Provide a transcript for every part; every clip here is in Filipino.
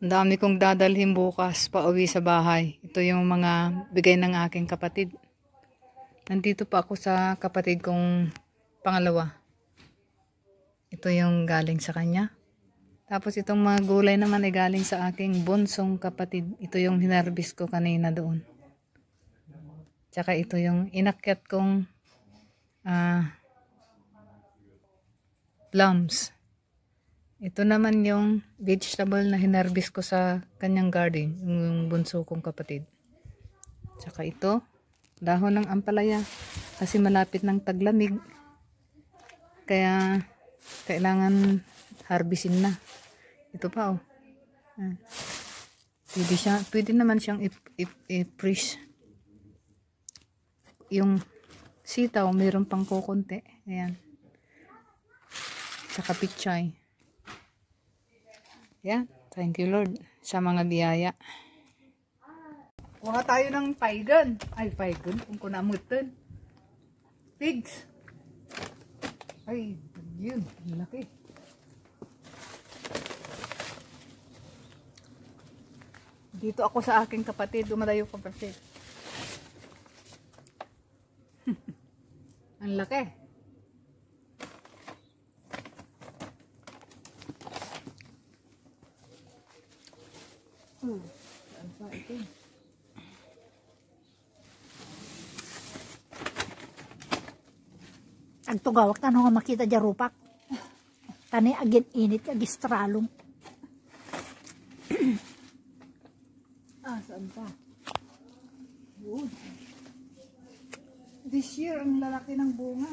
Ang dami kong dadalhin bukas pa uwi sa bahay. Ito yung mga bigay ng aking kapatid. Nandito pa ako sa kapatid kong pangalawa. Ito yung galing sa kanya. Tapos itong mga gulay naman ay galing sa aking bunsong kapatid. Ito yung hinarbis ko kanina doon. Tsaka ito yung inakyat kong plums. Ito naman yung vegetable na hinarbis ko sa kanyang garden, yung bunso kong kapatid. Tsaka ito, dahon ng ampalaya kasi malapit ng taglamig. Kaya kailangan harbisin na. Ito pa oh. Pwede naman siyang i-freeze. Yung sitaw, mayroon pang kukunti. Ayan. Tsaka pichay. Yan. Thank you Lord sa mga biyaya. Kuha tayo ng paigan. Ay, paigan. Kung kunamutin. Pigs. Ay, yun. Laki. Dito ako sa aking kapatid. Dumadayo kapatid. Ang laki. Saan pa ito? Ang tugawak na nga makita dyan rupak. Tani agin init agistralong. Saan pa? This year, ang lalaki ng bunga.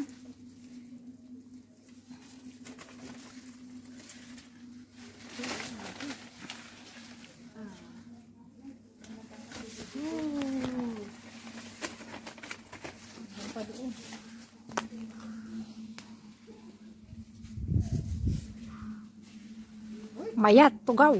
Mayat, tugaw.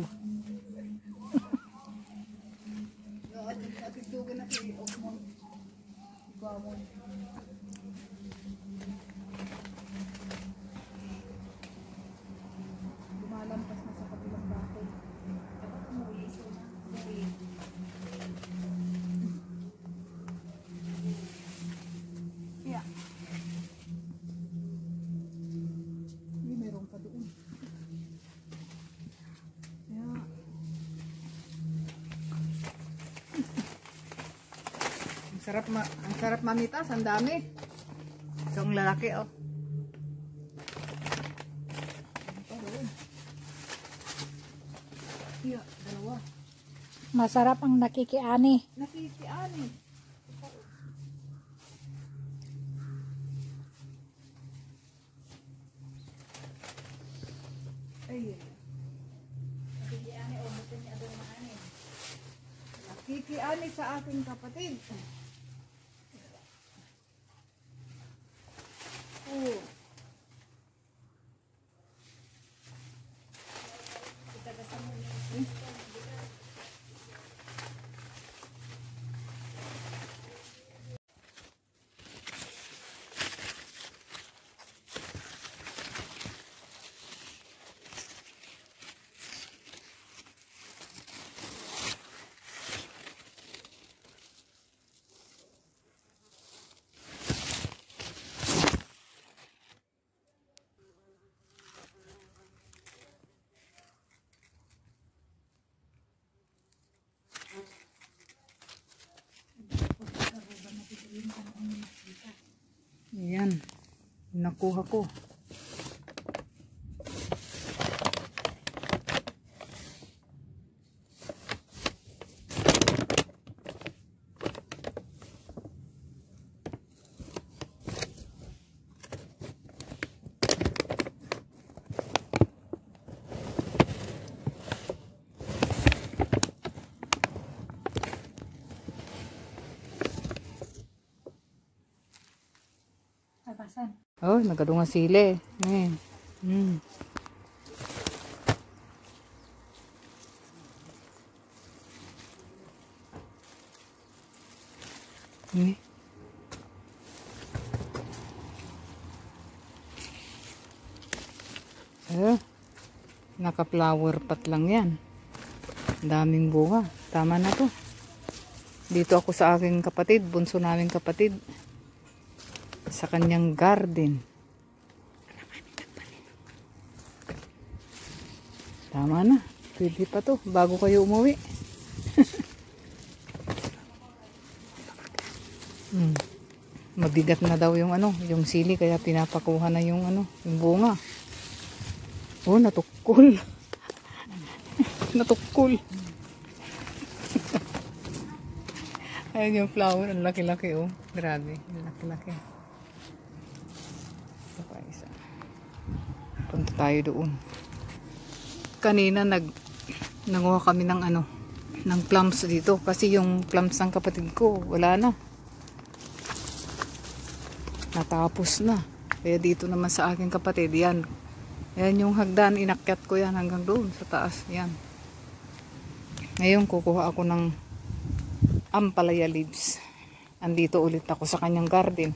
Lumalampas na sa kabilang bahay. Yeah. Meron pa doon. Yeah. Ang sarap mamitas, ang dami. Itong lalaki oh. Yeah, dalawa. Masarap ang nakikiani. Nakikiani. Ay. Nakikiani o buto niya doon maani. Nakikiani sa aking kapatid. Oh. Ayan, nakuha ko. Oh, nagadunga sili. Ayan. Naka-flower pot lang yan. Daming bunga. Tama na to. Dito ako sa aking kapatid, bunso naming kapatid. Sa kanyang garden. Tama na. Pwede pa to. Bago kayo umuwi. Mabigat na daw yung yung sili. Kaya pinapakuha na yung yung bunga. Oh, natukol. Natukol. Ayun yung flower. Ang laki-laki oh. Grabe. Ang laki-laki. Ito pa isa. Punta tayo doon. Kanina nanguha kami ng ng plums dito. Kasi yung plums ng kapatid ko, wala na. Natapos na. Kaya dito naman sa aking kapatid, yan. Yan yung hagdan. Inakyat ko yan hanggang doon sa taas. Yan. Ngayon kukuha ako ng ampalaya leaves. Andito ulit ako sa kanyang garden.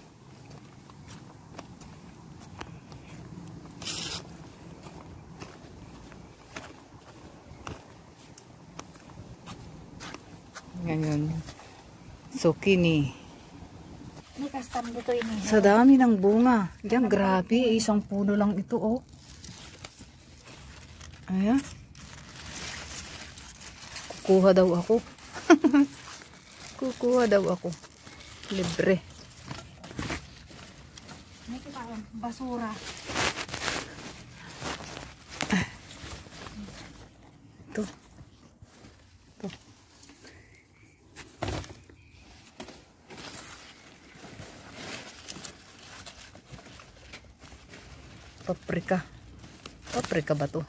Ngayon, zucchini. May custom dito ini. Sa dami ng bunga. Yan, grabe. Isang puno lang ito, oh. Ayan. Kukuha daw ako. Kukuha daw ako. Libre. May kita basura. Ito. Ito. Paprika. Paprika ba to?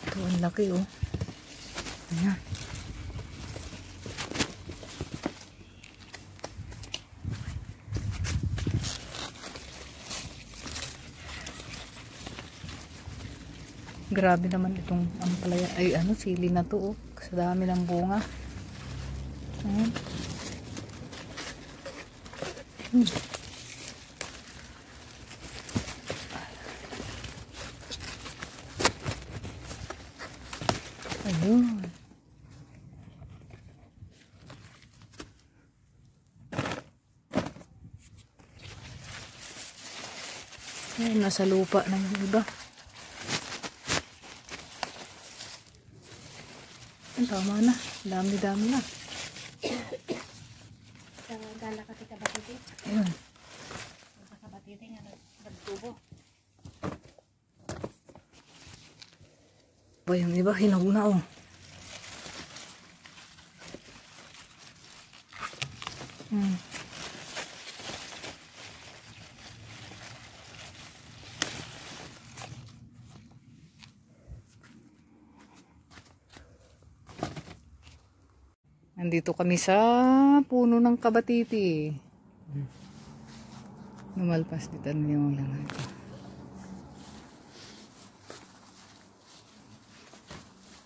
Ito, ang laki oh. Ayan. Grabe naman itong ampalaya. Ay, sili na to oh. Sa dami ng bunga. Ayan. Ayun. Ayun, nasa lupa na yung iba. Tama na. Dami-dami na. Gala ka tika batiti. Ayun. Ka batiti nga nagtubo. Ba, yung iba hinog na oh. Nandito kami sa puno ng kabatiti. Lumalpas dito yung lang ito.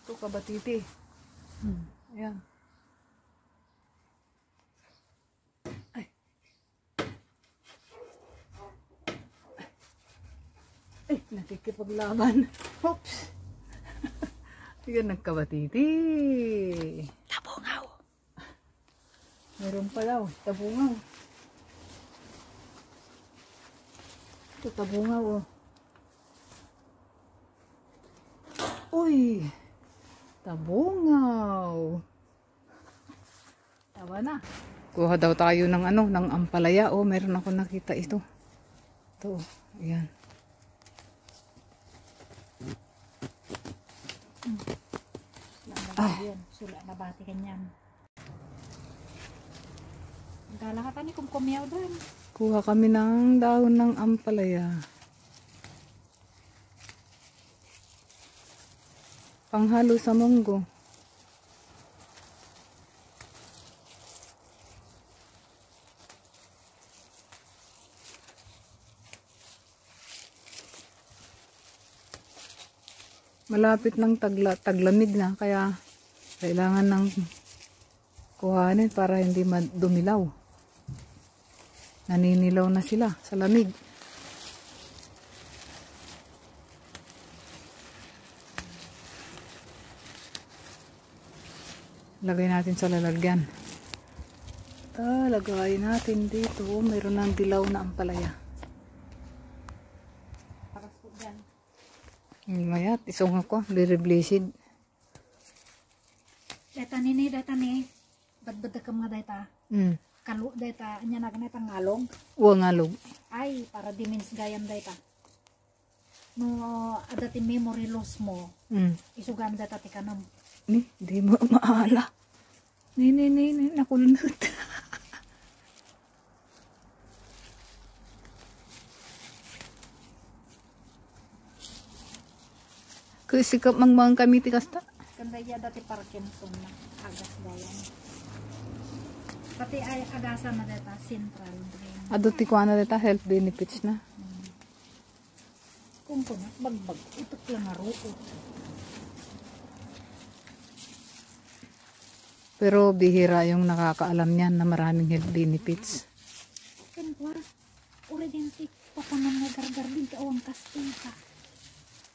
Ito kabatiti. Ayan. Ay. Ay, nakikipaglaban. Oops. Yan nagkabatiti. Tabungaw. Meron pa daw, tabungaw. Ito, tabungaw oh. Uy! Tabungaw. Tawa na. Kuha daw tayo ng ng ampalaya. Oh, meron ako nakita ito. Ito, ayan. Sula na bati kanyan. Gala ka tani kung kumiyaw doon. Kuha kami ng dahon ng ampalaya. Panghalo sa munggo. Malapit ng taglamig na, kaya kailangan ng kuhanin para hindi dumilaw. Naninilaw na sila sa lamig. Lagay natin sa lalagyan. Lagay natin dito. Mayroon ng dilaw na ampalaya. Para po dyan. Mayat, isong ako. Very blessed. Data ni. Bad ka mga data. Kalu data. Anya na ganit ang ngalong. Uwa ngalog. Ay, para dimins gayam data. No, adati memory loss mo. Isugam data ti kanom. Di mo maala. Nakulunod. Kasi mang kami ti kasta. Kanda ya dati Parkinson na agas gayam. Pati ay agasa na data central brain. Ado ti kuana deta health benefits na. Kung na bagbag utot lang aruko. Pero bihira yung nakakaalam niyan na maraming health benefits. Kan kwa orientik papanan nga gargar din ka awang kasting ka.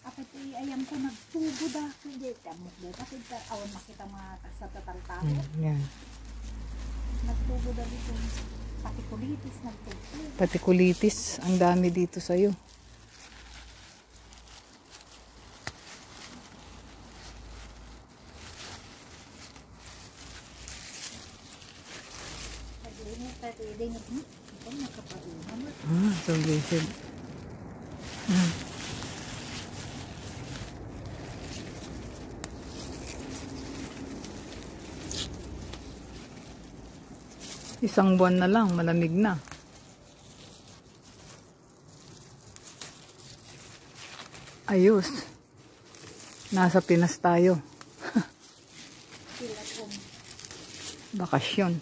Apa ti ayam ko nagtubo da hindi tamok da kasi awan makita mga sa tatal-tao. Yan. Nagtubo da dito. Patikulitis nagtubo. Patikulitis, ang dami dito sa'yo. So blessed. Isang buwan na lang, malamig na. Ayos. Nasa Pinas tayo. Bakasyon.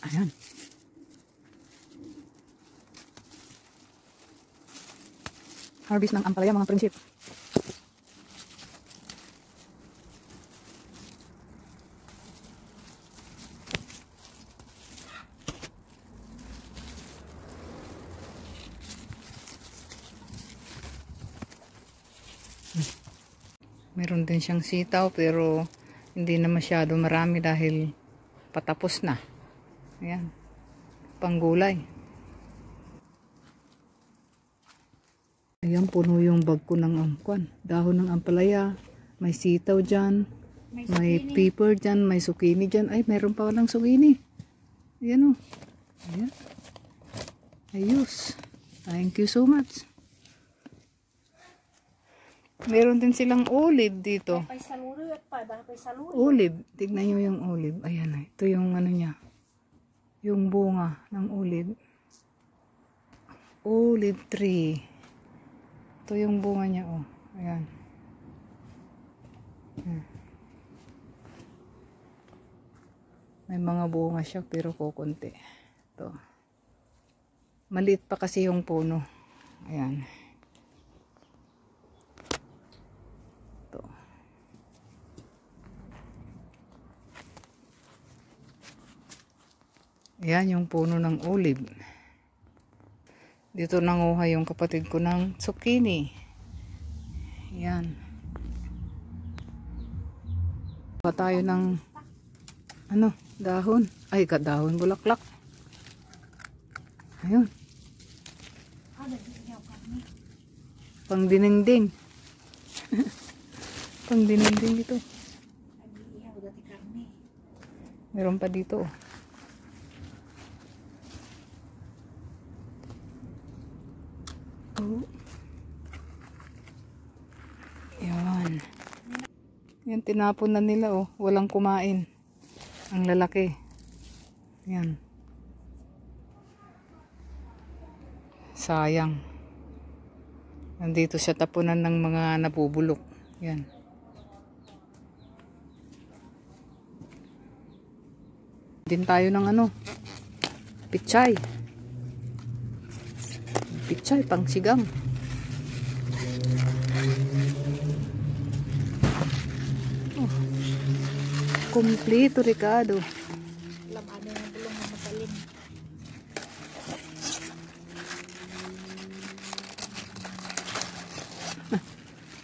Ayan. Harvest ng ampalaya mga prinsip. Meron din siyang sitaw pero hindi na masyado marami dahil patapos na. Ayan. Panggulay. Ayan, puno yung bag ko ng angkwan. Dahon ng ampalaya. May sitaw dyan. May pepper dyan. May zucchini dyan. Ay, meron pa walang zucchini. Ayan o. Ayan. Ayos. Thank you so much. Meron din silang olive dito. Olive. Tignan nyo yung olive. Ayan. Ito yung ano niya. Yung bunga ng olive. Olive tree. Ito yung bunga niya. Oh. Ayan. May mga bunga siya pero kukunti. Ito. Maliit pa kasi yung puno. Ayan. Yan yung puno ng olive. Dito nanguha yung kapatid ko ng zucchini. Yan. Pa tayo ng ano, dahon. Ay, dahon bulaklak. Ayun. Pang dinengding. Pang dinengding ito. Meron pa dito. Oh. Yan. Yan, tinapon na nila oh. Walang kumain. Ang lalaki. Yan. Sayang. Nandito siya tapunan ng mga nabubulok. Yan. Din tayo ng ano. Pichay. Pichay, pang sigang. Oh. Kompleto, Ricardo. Laman yung bulong na matalim.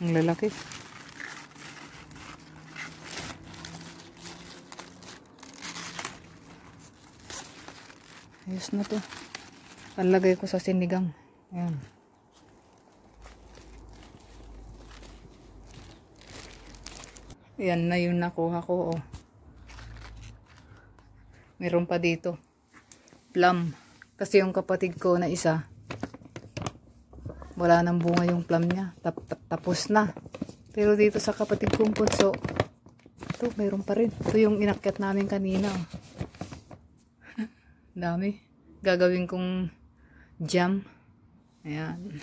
Ang lalaki. Ayos na to. Palagay ko sa sinigang. Ayan. Ayan na yung nakuha ko. Oh. Meron pa dito. Plum. Kasi yung kapatid ko na isa, wala nang bunga yung plum niya. Tapos na. Pero dito sa kapatid kong punso, ito, meron pa rin. Ito yung inakyat namin kanina. Oh. Dami. Gagawin kong jam. Ayan.